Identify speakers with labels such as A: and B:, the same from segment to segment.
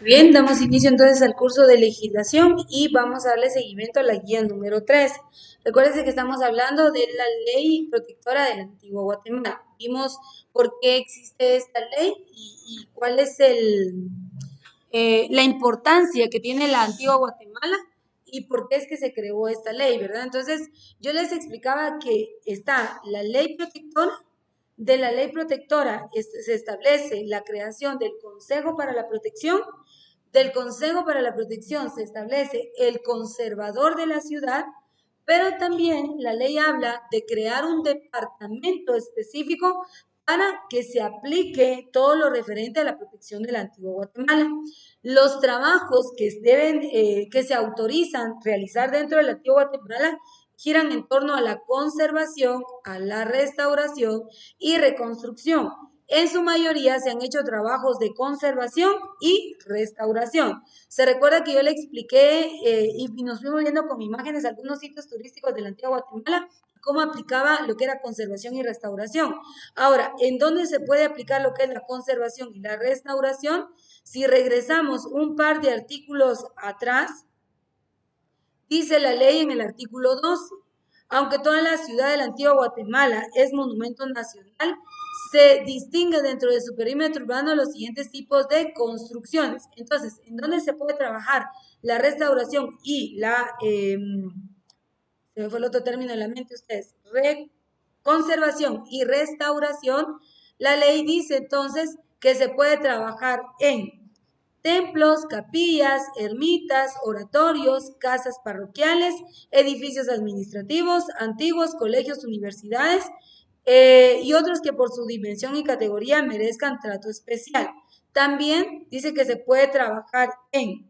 A: Bien, damos inicio entonces al curso de legislación y vamos a darle seguimiento a la guía número 3. Recuérdense que estamos hablando de la ley protectora de la antigua Guatemala. Vimos por qué existe esta ley y cuál es la importancia que tiene la antigua Guatemala y por qué es que se creó esta ley, ¿verdad? Entonces, yo les explicaba que está la ley protectora. De la ley protectora se establece la creación del Consejo para la Protección. Del Consejo para la Protección se establece el conservador de la ciudad, pero también la ley habla de crear un departamento específico para que se aplique todo lo referente a la protección de la antigua Guatemala. Los trabajos que se autorizan realizar dentro de la antigua Guatemala giran en torno a la conservación, a la restauración y reconstrucción. En su mayoría se han hecho trabajos de conservación y restauración. Se recuerda que yo le expliqué y nos fuimos viendo con imágenes algunos sitios turísticos de la antigua Guatemala cómo aplicaba lo que era conservación y restauración. Ahora, ¿en dónde se puede aplicar lo que es la conservación y la restauración? Si regresamos un par de artículos atrás, dice la ley en el artículo 12, aunque toda la ciudad de la antigua Guatemala es monumento nacional, se distingue dentro de su perímetro urbano los siguientes tipos de construcciones. Entonces, ¿en dónde se puede trabajar la restauración y se me fue el otro término en la mente ustedes, conservación y restauración? La ley dice entonces que se puede trabajar en templos, capillas, ermitas, oratorios, casas parroquiales, edificios administrativos, antiguos colegios, universidades y otros que por su dimensión y categoría merezcan trato especial. También dice que se puede trabajar en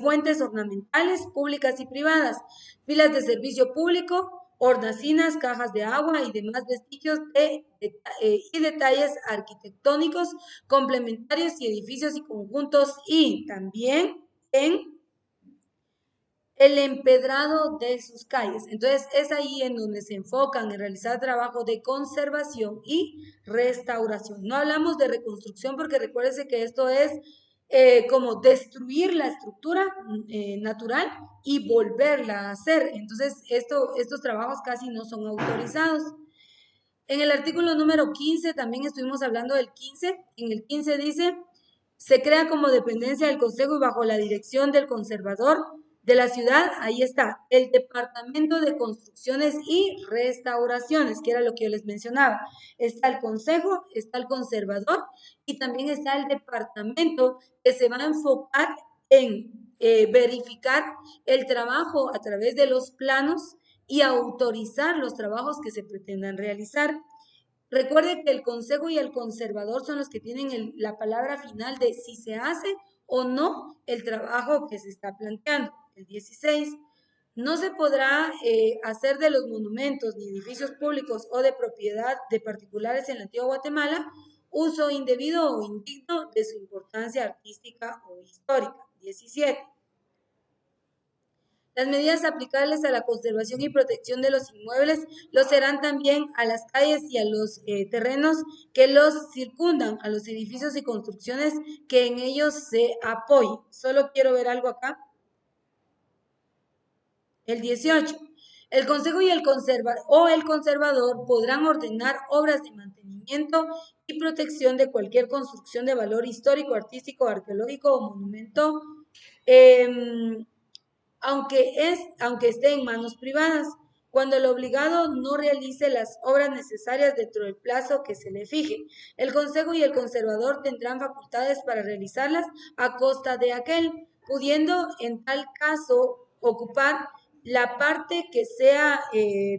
A: fuentes ornamentales públicas y privadas, filas de servicio público, hornacinas, cajas de agua y demás vestigios y detalles arquitectónicos complementarios y edificios y conjuntos, y también en el empedrado de sus calles. Entonces es ahí en donde se enfocan en realizar trabajo de conservación y restauración. No hablamos de reconstrucción porque recuérdense que esto es como destruir la estructura natural y volverla a hacer. Entonces estos trabajos casi no son autorizados. En el artículo número 15 también estuvimos hablando del 15. En el 15 dice, se crea como dependencia del Consejo y bajo la dirección del conservador de la ciudad, ahí está, el Departamento de Construcciones y Restauraciones, que era lo que yo les mencionaba. Está el Consejo, está el conservador y también está el departamento que se va a enfocar en verificar el trabajo a través de los planos y autorizar los trabajos que se pretendan realizar. Recuerde que el consejo y el conservador son los que tienen la palabra final de si se hace o no el trabajo que se está planteando. El 16. No se podrá hacer de los monumentos ni edificios públicos o de propiedad de particulares en la antigua Guatemala uso indebido o indigno de su importancia artística o histórica. 17. Las medidas aplicables a la conservación y protección de los inmuebles lo serán también a las calles y a los terrenos que los circundan, a los edificios y construcciones que en ellos se apoyen. Solo quiero ver algo acá. El 18. El Consejo y el conservador podrán ordenar obras de mantenimiento y protección de cualquier construcción de valor histórico, artístico, arqueológico o monumento eh, aunque esté en manos privadas, cuando el obligado no realice las obras necesarias dentro del plazo que se le fije. El Consejo y el conservador tendrán facultades para realizarlas a costa de aquel, pudiendo en tal caso ocupar la parte que sea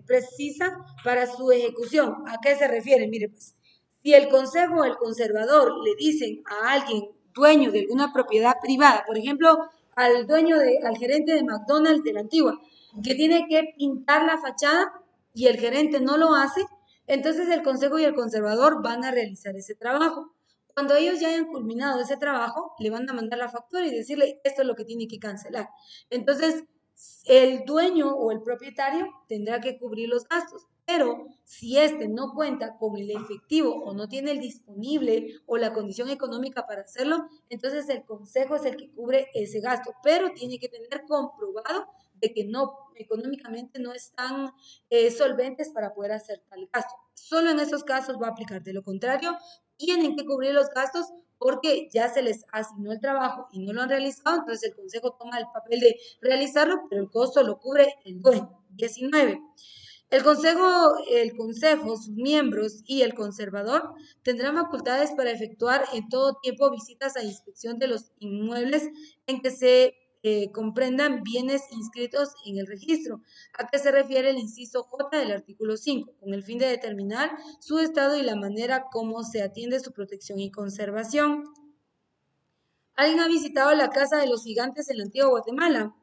A: precisa para su ejecución. ¿A qué se refiere? Mire, pues, si el Consejo o el conservador le dicen a alguien dueño de alguna propiedad privada, por ejemplo, al gerente de McDonald's de la antigua, que tiene que pintar la fachada y el gerente no lo hace, entonces el consejo y el conservador van a realizar ese trabajo. Cuando ellos ya hayan culminado ese trabajo, le van a mandar la factura y decirle esto es lo que tiene que cancelar. Entonces, el dueño o el propietario tendrá que cubrir los gastos. Pero si éste no cuenta con el efectivo o no tiene el disponible o la condición económica para hacerlo, entonces el consejo es el que cubre ese gasto, pero tiene que tener comprobado de que no económicamente no están solventes para poder hacer tal gasto. Solo en esos casos va a aplicar. De lo contrario, tienen que cubrir los gastos porque ya se les asignó el trabajo y no lo han realizado, entonces el consejo toma el papel de realizarlo, pero el costo lo cubre el dueño. 19. El consejo, sus miembros y el conservador tendrán facultades para efectuar en todo tiempo visitas a inspección de los inmuebles en que se comprendan bienes inscritos en el registro, a que se refiere el inciso J del artículo 5, con el fin de determinar su estado y la manera como se atiende su protección y conservación. ¿Alguien ha visitado la Casa de los Gigantes en la antigua Guatemala?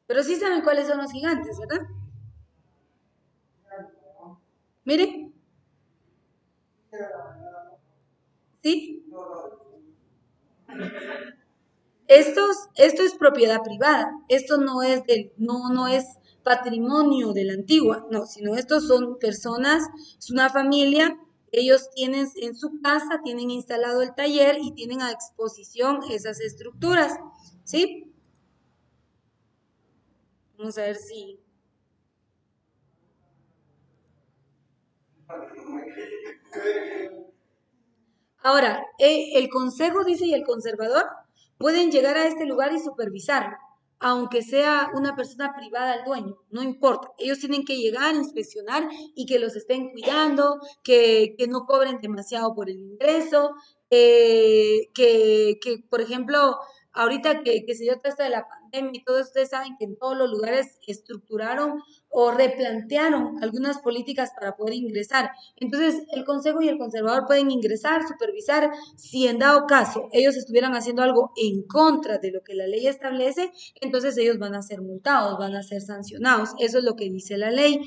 A: Pero sí saben cuáles son los gigantes, ¿verdad? Miren, ¿sí? Esto es propiedad privada, esto no es patrimonio de la antigua, no, sino estos son personas, es una familia, ellos tienen en su casa, tienen instalado el taller y tienen a exposición esas estructuras, ¿sí? Vamos a ver si... Ahora, el consejo, dice, y el conservador pueden llegar a este lugar y supervisarlo, aunque sea una persona privada el dueño, no importa. Ellos tienen que llegar, inspeccionar y que los estén cuidando, que no cobren demasiado por el ingreso, por ejemplo, ahorita que se dio todo esto de la pandemia y todo, ustedes saben que en todos los lugares estructuraron o replantearon algunas políticas para poder ingresar. Entonces, el consejo y el conservador pueden ingresar, supervisar, si en dado caso ellos estuvieran haciendo algo en contra de lo que la ley establece, entonces ellos van a ser multados, van a ser sancionados. Eso es lo que dice la ley.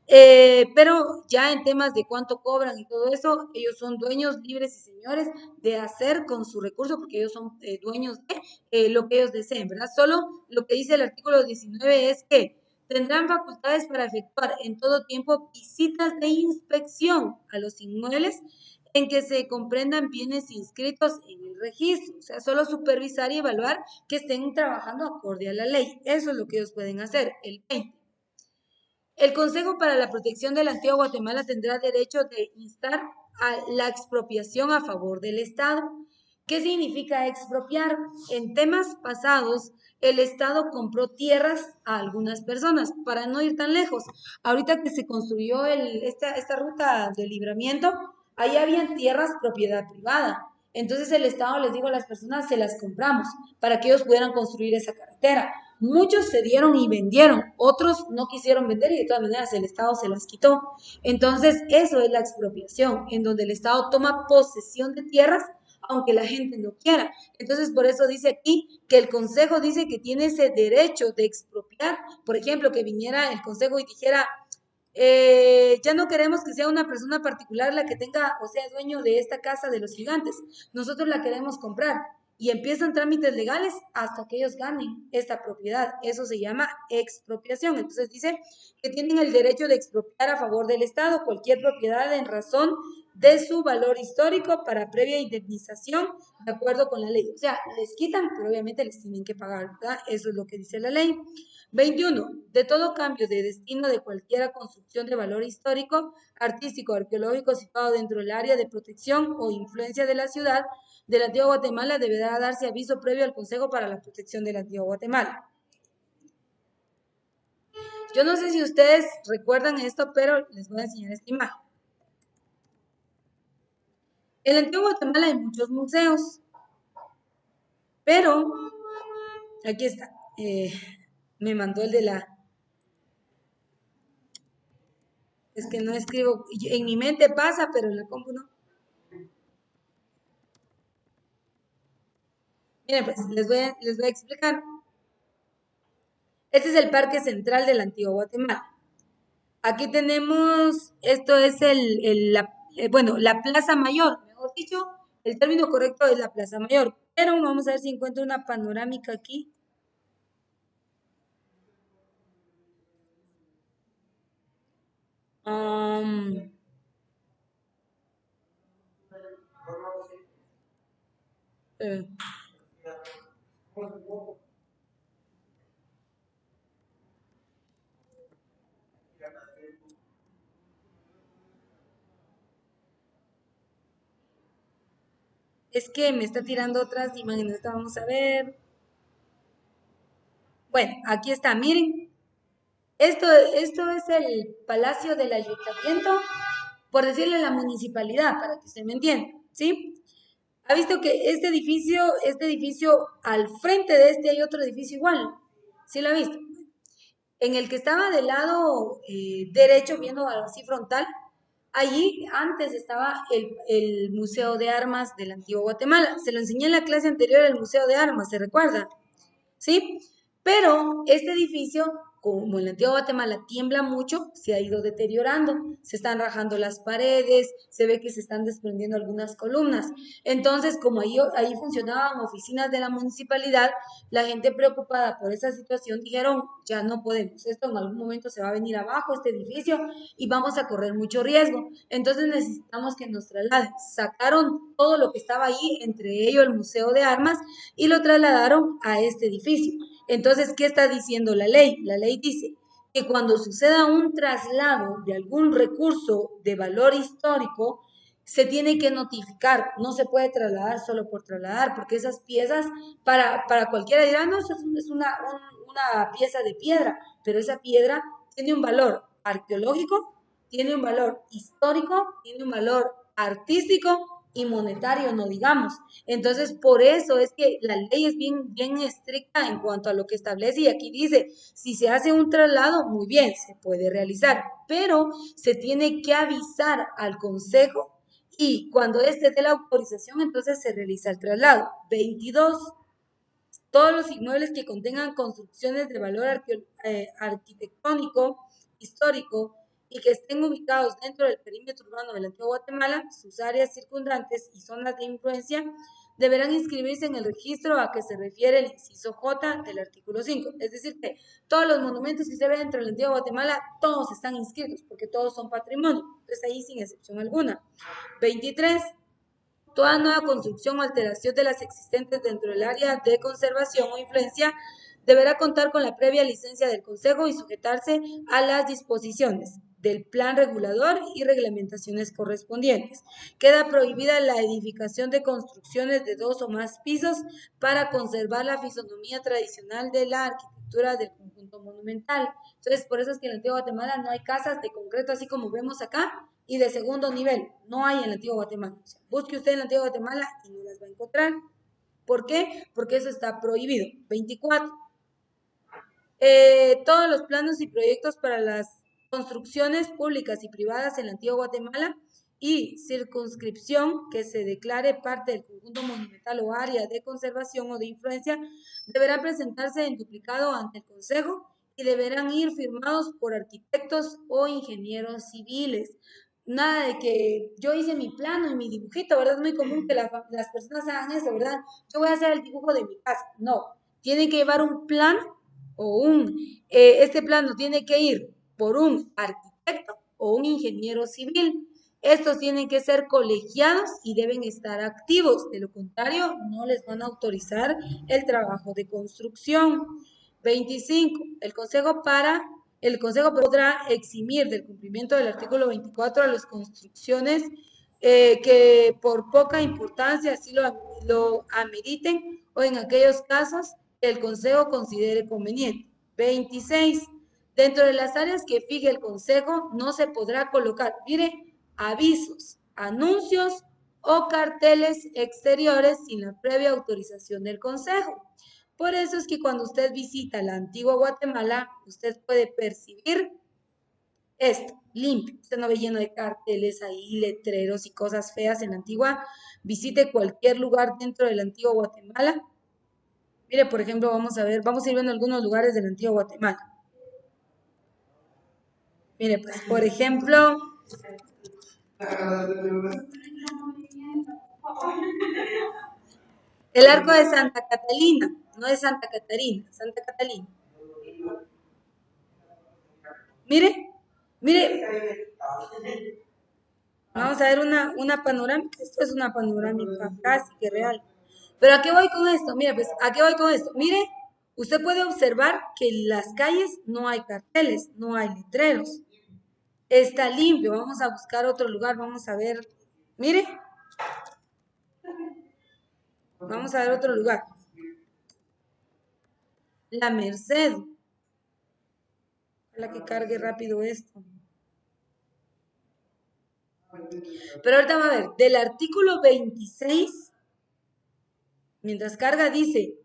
A: Pero ya en temas de cuánto cobran y todo eso, ellos son dueños libres y señores de hacer con su recurso, porque ellos son dueños de lo que ellos deseen, ¿verdad? Solo lo que dice el artículo 19 es que tendrán facultades para efectuar en todo tiempo visitas de inspección a los inmuebles en que se comprendan bienes inscritos en el registro, o sea, solo supervisar y evaluar que estén trabajando acorde a la ley. Eso es lo que ellos pueden hacer. El 20. El Consejo para la Protección de la Antigua Guatemala tendrá derecho de instar a la expropiación a favor del Estado. ¿Qué significa expropiar? En temas pasados, el Estado compró tierras a algunas personas, para no ir tan lejos. Ahorita que se construyó esta ruta de libramiento, ahí habían tierras propiedad privada. Entonces el Estado les dijo a las personas, se las compramos para que ellos pudieran construir esa carretera. Muchos cedieron y vendieron, otros no quisieron vender y de todas maneras el Estado se las quitó. Entonces, eso es la expropiación, en donde el Estado toma posesión de tierras aunque la gente no quiera. Entonces, por eso dice aquí que el Consejo dice que tiene ese derecho de expropiar. Por ejemplo, que viniera el Consejo y dijera, ya no queremos que sea una persona particular la que tenga o sea dueño de esta casa de los gigantes. Nosotros la queremos comprar y empiezan trámites legales hasta que ellos ganen esta propiedad. Eso se llama expropiación. Entonces dice que tienen el derecho de expropiar a favor del Estado cualquier propiedad en razón de su valor histórico para previa indemnización de acuerdo con la ley. O sea, les quitan, pero obviamente les tienen que pagar, ¿verdad? Eso es lo que dice la ley. 21. De todo cambio de destino de cualquier construcción de valor histórico, artístico, arqueológico situado dentro del área de protección o influencia de la ciudad de la Antigua Guatemala, deberá darse aviso previo al Consejo para la Protección de la Antigua Guatemala. Yo no sé si ustedes recuerdan esto, pero les voy a enseñar esta imagen. En la Antigua Guatemala hay muchos museos, pero aquí está. Me mandó el de la... Es que no escribo, en mi mente pasa, pero en la compu no. Miren, pues les voy a explicar. Este es el Parque Central de la Antigua Guatemala. Aquí tenemos, esto es la Plaza Mayor, mejor dicho, El término correcto es la Plaza Mayor, pero vamos a ver si encuentro una panorámica aquí. Eh, es que me está tirando otras imágenes, vamos a ver. Bueno, aquí está, miren. Esto es el Palacio del Ayuntamiento, por decirle la municipalidad, para que se me entienda, ¿sí? ¿Ha visto que este edificio, al frente de este hay otro edificio igual? ¿Sí lo ha visto? En el que estaba del lado derecho, viendo así frontal, allí antes estaba el Museo de Armas del Antiguo Guatemala. Se lo enseñé en la clase anterior, el Museo de Armas, ¿se recuerda? ¿Sí? Pero este edificio, como en la antigua Guatemala tiembla mucho, se ha ido deteriorando, se están rajando las paredes, se ve que se están desprendiendo algunas columnas. Entonces, como ahí funcionaban oficinas de la municipalidad, la gente preocupada por esa situación dijeron, ya no podemos, esto en algún momento se va a venir abajo, este edificio, y vamos a correr mucho riesgo. Entonces necesitamos que nos trasladen. Sacaron todo lo que estaba ahí, entre ellos el Museo de Armas, y lo trasladaron a este edificio. Entonces, ¿qué está diciendo la ley? La ley dice que cuando suceda un traslado de algún recurso de valor histórico, se tiene que notificar, no se puede trasladar solo por trasladar, porque esas piezas, para cualquiera dirá, no, eso es una pieza de piedra, pero esa piedra tiene un valor arqueológico, tiene un valor histórico, tiene un valor artístico y monetario, no digamos. Entonces, por eso es que la ley es bien, bien estricta en cuanto a lo que establece y aquí dice, si se hace un traslado, muy bien, se puede realizar, pero se tiene que avisar al consejo y cuando éste dé la autorización, entonces se realiza el traslado. 22. Todos los inmuebles que contengan construcciones de valor arquitectónico, histórico y que estén ubicados dentro del perímetro urbano del Antiguo Guatemala, sus áreas circundantes y zonas de influencia, deberán inscribirse en el registro a que se refiere el inciso J del artículo 5. Es decir, que todos los monumentos que se ven dentro del Antiguo Guatemala, todos están inscritos porque todos son patrimonio. Entonces ahí sin excepción alguna. 23. Toda nueva construcción o alteración de las existentes dentro del área de conservación o influencia deberá contar con la previa licencia del Consejo y sujetarse a las disposiciones del plan regulador y reglamentaciones correspondientes. Queda prohibida la edificación de construcciones de 2 o más pisos para conservar la fisonomía tradicional de la arquitectura del conjunto monumental. Entonces, por eso es que en la antigua Guatemala no hay casas de concreto así como vemos acá, y de segundo nivel. No hay en la antigua Guatemala. O sea, busque usted en la antigua Guatemala y no las va a encontrar. ¿Por qué? Porque eso está prohibido. 24. Todos los planos y proyectos para las construcciones públicas y privadas en la antigua Guatemala y circunscripción que se declare parte del conjunto monumental o área de conservación o de influencia deberán presentarse en duplicado ante el Consejo y deberán ir firmados por arquitectos o ingenieros civiles. Nada de que yo hice mi plano y mi dibujito, ¿verdad? Es muy común que las personas hagan eso, ¿verdad? Yo voy a hacer el dibujo de mi casa. No, tienen que llevar un plan o este plano tiene que ir por un arquitecto o un ingeniero civil. Estos tienen que ser colegiados y deben estar activos, de lo contrario no les van a autorizar el trabajo de construcción. 25. El Consejo podrá eximir del cumplimiento del artículo 24 a las construcciones que por poca importancia así lo ameriten o en aquellos casos que el Consejo considere conveniente. 26. Dentro de las áreas que fije el Consejo no se podrá colocar, mire, avisos, anuncios o carteles exteriores sin la previa autorización del Consejo. Por eso es que cuando usted visita la antigua Guatemala, usted puede percibir esto, limpio. Usted no ve lleno de carteles ahí, letreros y cosas feas en la antigua. Visite cualquier lugar dentro de la antigua Guatemala. Mire, por ejemplo, vamos a ir viendo algunos lugares de la antigua Guatemala. Mire, pues, por ejemplo, El arco de Santa Catalina, no es Santa Catarina, Santa Catalina. Mire, mire, vamos a ver una panorámica. Esto es una panorámica casi que real. Pero ¿a qué voy con esto? Mire, pues, ¿a qué voy con esto? Mire, usted puede observar que en las calles no hay carteles, no hay letreros. Está limpio. Vamos a buscar otro lugar. Vamos a ver. Mire. Vamos a ver otro lugar. La Merced. Ojalá que cargue rápido esto. Pero ahorita va a ver. Del artículo 26, mientras carga, dice: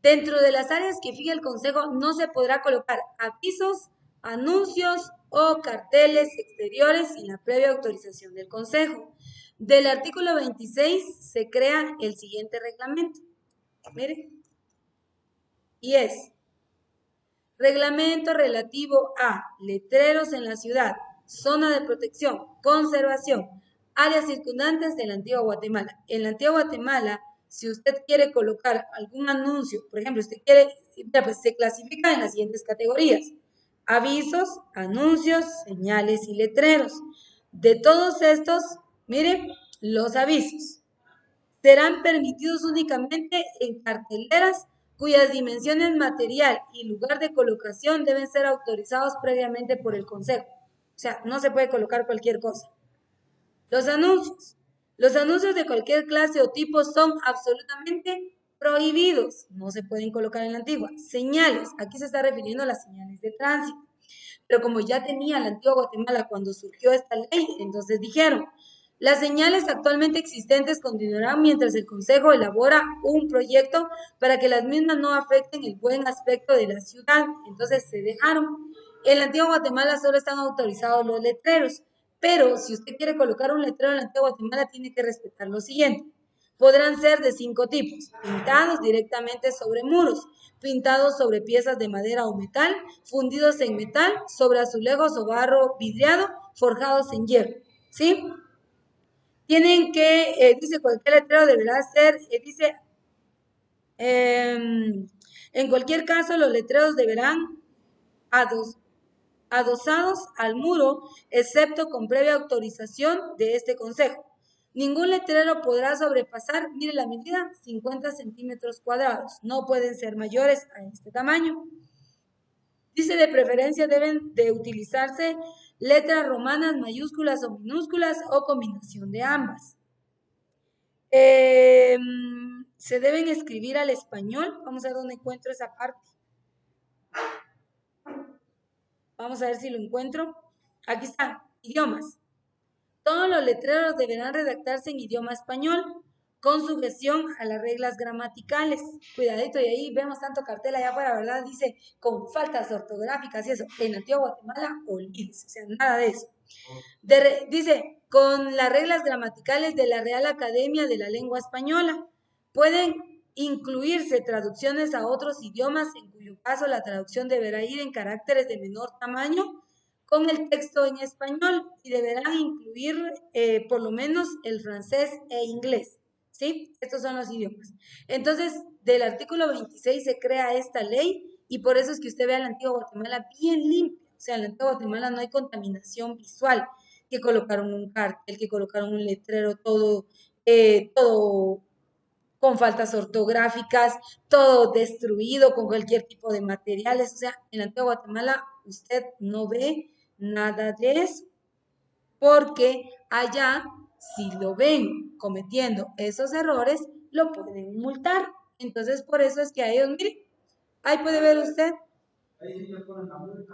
A: dentro de las áreas que fija el Consejo no se podrá colocar avisos, anuncios o carteles exteriores sin la previa autorización del Consejo. Del artículo 26 se crea el siguiente reglamento. Mire. Y es: reglamento relativo a letreros en la ciudad, zona de protección, conservación, áreas circundantes de la antigua Guatemala. En la antigua Guatemala, si usted quiere colocar algún anuncio, por ejemplo, usted quiere, pues se clasifica en las siguientes categorías: avisos, anuncios, señales y letreros. De todos estos, mire, los avisos serán permitidos únicamente en carteleras cuyas dimensiones material y lugar de colocación deben ser autorizados previamente por el Consejo. O sea, no se puede colocar cualquier cosa. Los anuncios. Los anuncios de cualquier clase o tipo son absolutamente prohibidos. No se pueden colocar en la antigua. Señales. Aquí se está refiriendo a las señales de tránsito. Pero como ya tenía la antigua Guatemala cuando surgió esta ley, entonces dijeron: las señales actualmente existentes continuarán mientras el Consejo elabora un proyecto para que las mismas no afecten el buen aspecto de la ciudad. Entonces se dejaron. En la antigua Guatemala solo están autorizados los letreros, pero si usted quiere colocar un letrero en la antigua Guatemala tiene que respetar lo siguiente. Podrán ser de 5 tipos: pintados directamente sobre muros, pintados sobre piezas de madera o metal, fundidos en metal, sobre azulejos o barro vidriado, forjados en hierro. ¿Sí? Tienen que, dice, cualquier letrero deberá ser, en cualquier caso, los letreros deberán adosados al muro, excepto con previa autorización de este Consejo. Ningún letrero podrá sobrepasar, mire la medida, 50 centímetros cuadrados. No pueden ser mayores a este tamaño. Dice: de preferencia deben de utilizarse letras romanas, mayúsculas o minúsculas o combinación de ambas. Se deben escribir al español. Vamos a ver dónde encuentro esa parte. Vamos a ver si lo encuentro. Aquí está, idiomas. Todos los letreros deberán redactarse en idioma español, con sujeción a las reglas gramaticales. Cuidadito, y ahí vemos tanto cartel allá afuera, ¿verdad? Dice con faltas ortográficas y eso. En la antigua Guatemala, olvídese, o sea, nada de eso. Dice, con las reglas gramaticales de la Real Academia de la Lengua Española. Pueden incluirse traducciones a otros idiomas, en cuyo caso la traducción deberá ir en caracteres de menor tamaño con el texto en español, y deberán incluir por lo menos el francés e inglés. ¿Sí? Estos son los idiomas. Entonces, del artículo 26 se crea esta ley, y por eso es que usted ve a la antigua Guatemala bien limpia. O sea, en la antigua Guatemala no hay contaminación visual, que colocaron un cartel, que colocaron un letrero, todo con faltas ortográficas, todo destruido, con cualquier tipo de materiales. O sea, en la antigua Guatemala usted no ve nada de eso, porque allá, si lo ven cometiendo esos errores, lo pueden multar. Entonces, por eso es que a ellos, mire, ahí puede ver usted,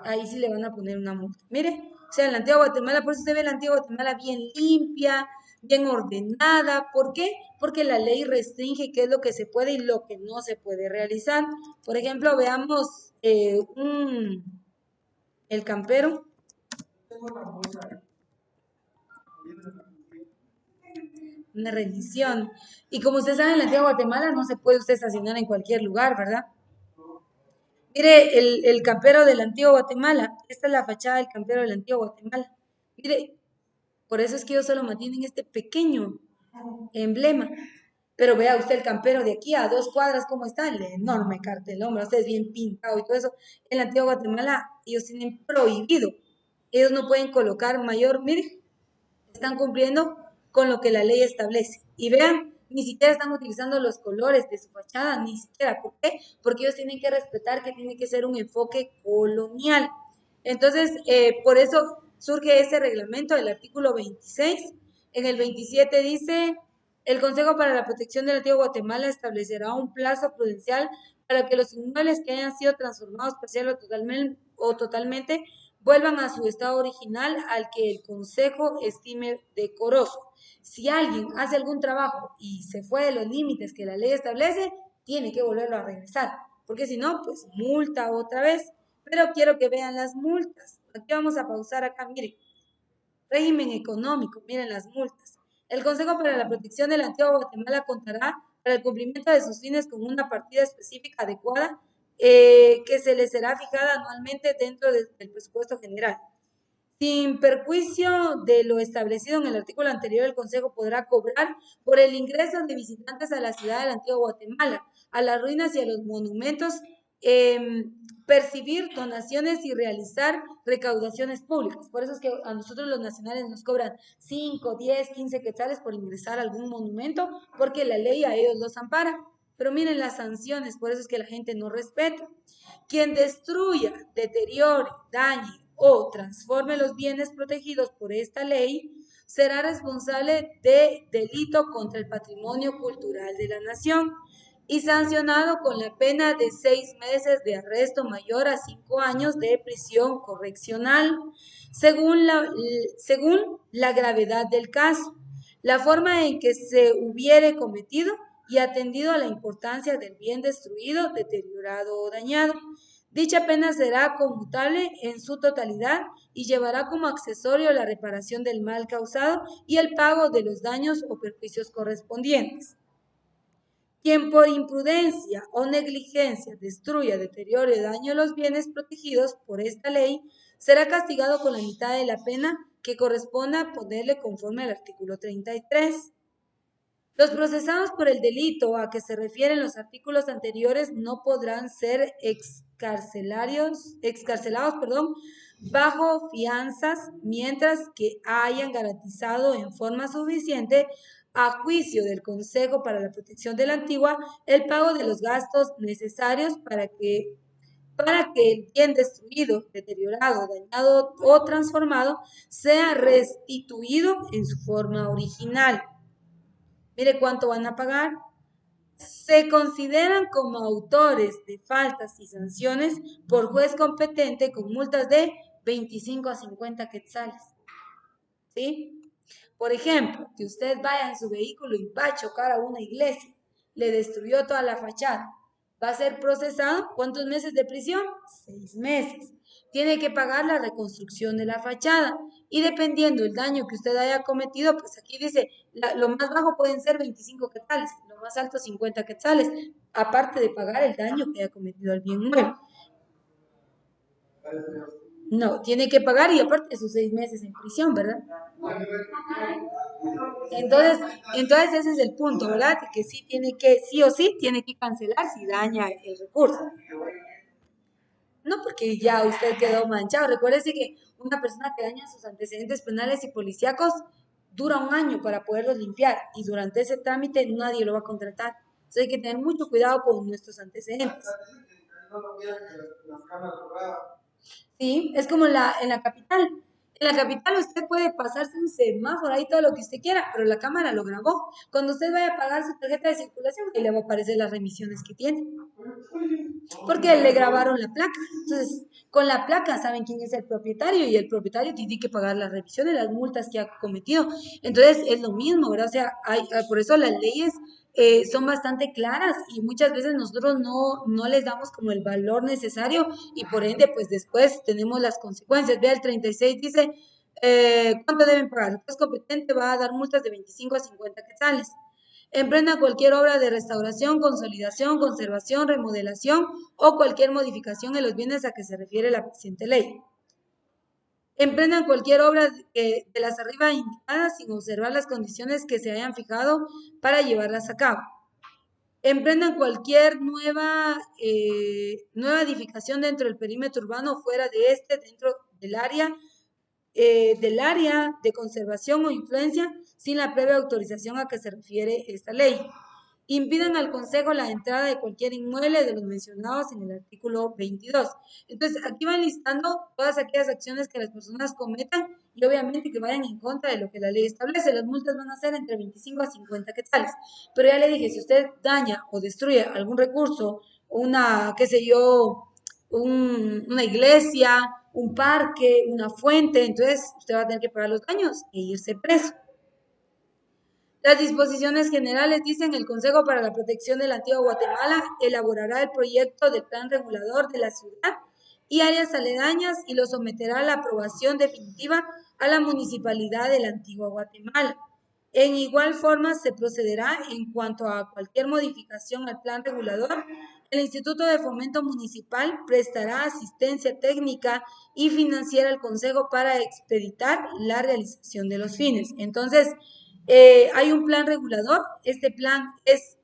A: ahí sí le van a poner una multa. Mire, o sea, en la antigua Guatemala, por eso usted ve la antigua Guatemala bien limpia, bien ordenada. ¿Por qué? Porque la ley restringe qué es lo que se puede y lo que no se puede realizar. Por ejemplo, veamos el campero. Una rendición. Y como usted sabe, en la antigua Guatemala no se puede usted estacionar en cualquier lugar, ¿verdad? Mire, el campero de la antigua Guatemala. Esta es la fachada del campero de la antigua Guatemala. Mire, por eso es que ellos solo mantienen este pequeño emblema. Pero vea usted el campero de aquí a 2 cuadras, ¿cómo está? El enorme cartel, hombre, usted es bien pintado y todo eso. En la antigua Guatemala ellos tienen prohibido. Ellos no pueden colocar mayor, mire, están cumpliendo con lo que la ley establece. Y vean, ni siquiera están utilizando los colores de su fachada, ni siquiera. ¿Por qué? Porque ellos tienen que respetar que tiene que ser un enfoque colonial. Entonces, por eso surge ese reglamento del artículo 26. En el 27 dice, el Consejo para la Protección de la Antigua Guatemala establecerá un plazo prudencial para que los inmuebles que hayan sido transformados parcial o totalmente vuelvan a su estado original al que el Consejo estime decoroso. Si alguien hace algún trabajo y se fue de los límites que la ley establece, tiene que volverlo a regresar, porque si no, pues multa otra vez. Pero quiero que vean las multas. Aquí vamos a pausar acá, miren. Régimen económico, miren las multas. El Consejo para la Protección de la Antigua Guatemala contará para el cumplimiento de sus fines con una partida específica adecuada que se le será fijada anualmente dentro del presupuesto general. Sin perjuicio de lo establecido en el artículo anterior, el Consejo podrá cobrar por el ingreso de visitantes a la ciudad de la Antigua Guatemala, a las ruinas y a los monumentos, percibir donaciones y realizar recaudaciones públicas. Por eso es que a nosotros los nacionales nos cobran 5, 10, 15 quetzales por ingresar a algún monumento, porque la ley a ellos los ampara. Pero miren las sanciones, por eso es que la gente no respeta. Quien destruya, deteriore, dañe o transforme los bienes protegidos por esta ley será responsable de delito contra el patrimonio cultural de la nación y sancionado con la pena de 6 meses de arresto mayor a 5 años de prisión correccional, según la gravedad del caso, la forma en que se hubiere cometido y atendido a la importancia del bien destruido, deteriorado o dañado. Dicha pena será conmutable en su totalidad y llevará como accesorio la reparación del mal causado y el pago de los daños o perjuicios correspondientes. Quien por imprudencia o negligencia destruya, deteriore o dañe los bienes protegidos por esta ley, será castigado con la mitad de la pena que corresponda ponerle conforme al artículo 33. Los procesados por el delito a que se refieren los artículos anteriores no podrán ser excarcelados, bajo fianzas mientras que hayan garantizado en forma suficiente a juicio del Consejo para la Protección de la Antigua el pago de los gastos necesarios para que el bien destruido, deteriorado, dañado o transformado sea restituido en su forma original. Mire cuánto van a pagar. Se consideran como autores de faltas y sanciones por juez competente con multas de 25 a 50 quetzales. ¿Sí? Por ejemplo, que usted vaya en su vehículo y va a chocar a una iglesia, le destruyó toda la fachada, va a ser procesado. ¿Cuántos meses de prisión? 6 meses. Tiene que pagar la reconstrucción de la fachada y dependiendo del daño que usted haya cometido, pues aquí dice, lo más bajo pueden ser 25 quetzales, lo más alto 50 quetzales, aparte de pagar el daño que haya cometido al bien mueble. No, tiene que pagar y aparte sus 6 meses en prisión, ¿verdad? Entonces ese es el punto, ¿verdad? Que sí o sí tiene que cancelar si daña el recurso. No porque ya usted quedó manchado. Recuérdese que una persona que daña sus antecedentes penales y policíacos dura 1 año para poderlos limpiar y durante ese trámite nadie lo va a contratar. Entonces hay que tener mucho cuidado con nuestros antecedentes. Sí, es como en la capital. En la capital usted puede pasarse un semáforo ahí todo lo que usted quiera, pero la cámara lo grabó. Cuando usted vaya a pagar su tarjeta de circulación, ahí le va a aparecer las remisiones que tiene. Porque le grabaron la placa. Entonces, con la placa saben quién es el propietario y el propietario tiene que pagar las revisiones, las multas que ha cometido. Entonces, es lo mismo, ¿verdad? O sea, por eso las leyes son bastante claras y muchas veces nosotros no les damos como el valor necesario y por ende, pues después tenemos las consecuencias. Vea, el 36 dice, ¿cuánto deben pagar? El juez competente va a dar multas de 25 a 50 quetzales. Emprenda cualquier obra de restauración, consolidación, conservación, remodelación o cualquier modificación en los bienes a que se refiere la presente ley. Emprendan cualquier obra de las arriba indicadas sin observar las condiciones que se hayan fijado para llevarlas a cabo. Emprendan cualquier nueva edificación dentro del perímetro urbano o fuera de este, dentro del área de conservación o influencia, sin la previa autorización a que se refiere esta ley. Impidan al Consejo la entrada de cualquier inmueble de los mencionados en el artículo 22. Entonces, aquí van listando todas aquellas acciones que las personas cometan y obviamente que vayan en contra de lo que la ley establece. Las multas van a ser entre 25 a 50 quetzales. Pero ya le dije, si usted daña o destruye algún recurso, una, qué sé yo, una iglesia, un parque, una fuente, entonces usted va a tener que pagar los daños e irse preso. Las disposiciones generales dicen el Consejo para la Protección de la Antigua Guatemala elaborará el proyecto del plan regulador de la ciudad y áreas aledañas y lo someterá a la aprobación definitiva a la Municipalidad de la Antigua Guatemala. En igual forma se procederá en cuanto a cualquier modificación al plan regulador. El Instituto de Fomento Municipal prestará asistencia técnica y financiera al Consejo para expeditar la realización de los fines. Entonces, hay un plan regulador, este plan es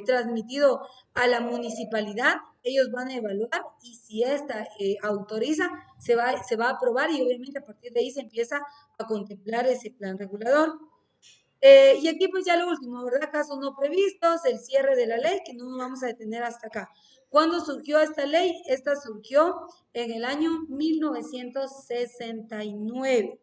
A: transmitido a la municipalidad, ellos van a evaluar y si esta autoriza, se va a aprobar y obviamente a partir de ahí se empieza a contemplar ese plan regulador. Y aquí pues ya lo último, ¿verdad? Casos no previstos, el cierre de la ley, que no nos vamos a detener hasta acá. ¿Cuándo surgió esta ley? Esta surgió en el año 1969.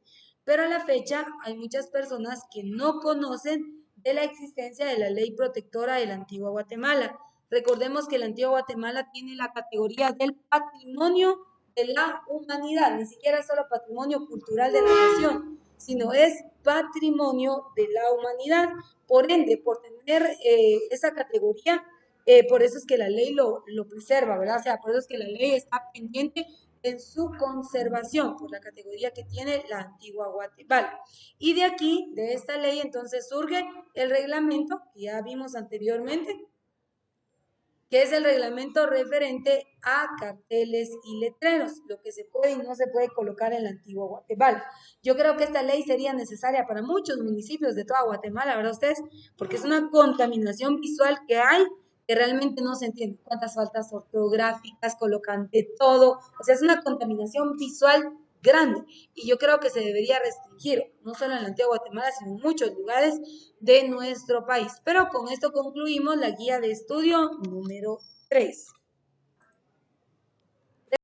A: Pero a la fecha hay muchas personas que no conocen de la existencia de la ley protectora de la Antigua Guatemala. Recordemos que la Antigua Guatemala tiene la categoría del patrimonio de la humanidad, ni siquiera es solo patrimonio cultural de la nación, sino es patrimonio de la humanidad. Por ende, por tener esa categoría, por eso es que la ley lo preserva, ¿verdad? O sea, por eso es que la ley está pendiente en su conservación, por la categoría que tiene la Antigua Guatemala. Y de aquí, de esta ley, entonces surge el reglamento que ya vimos anteriormente, que es el reglamento referente a carteles y letreros, lo que se puede y no se puede colocar en la Antigua Guatemala. Yo creo que esta ley sería necesaria para muchos municipios de toda Guatemala, ¿verdad ustedes? Porque es una contaminación visual que hay que realmente no se entiende cuántas faltas ortográficas colocan de todo, o sea, es una contaminación visual grande y yo creo que se debería restringir, no solo en la Antigua Guatemala, sino en muchos lugares de nuestro país. Pero con esto concluimos la guía de estudio número 3.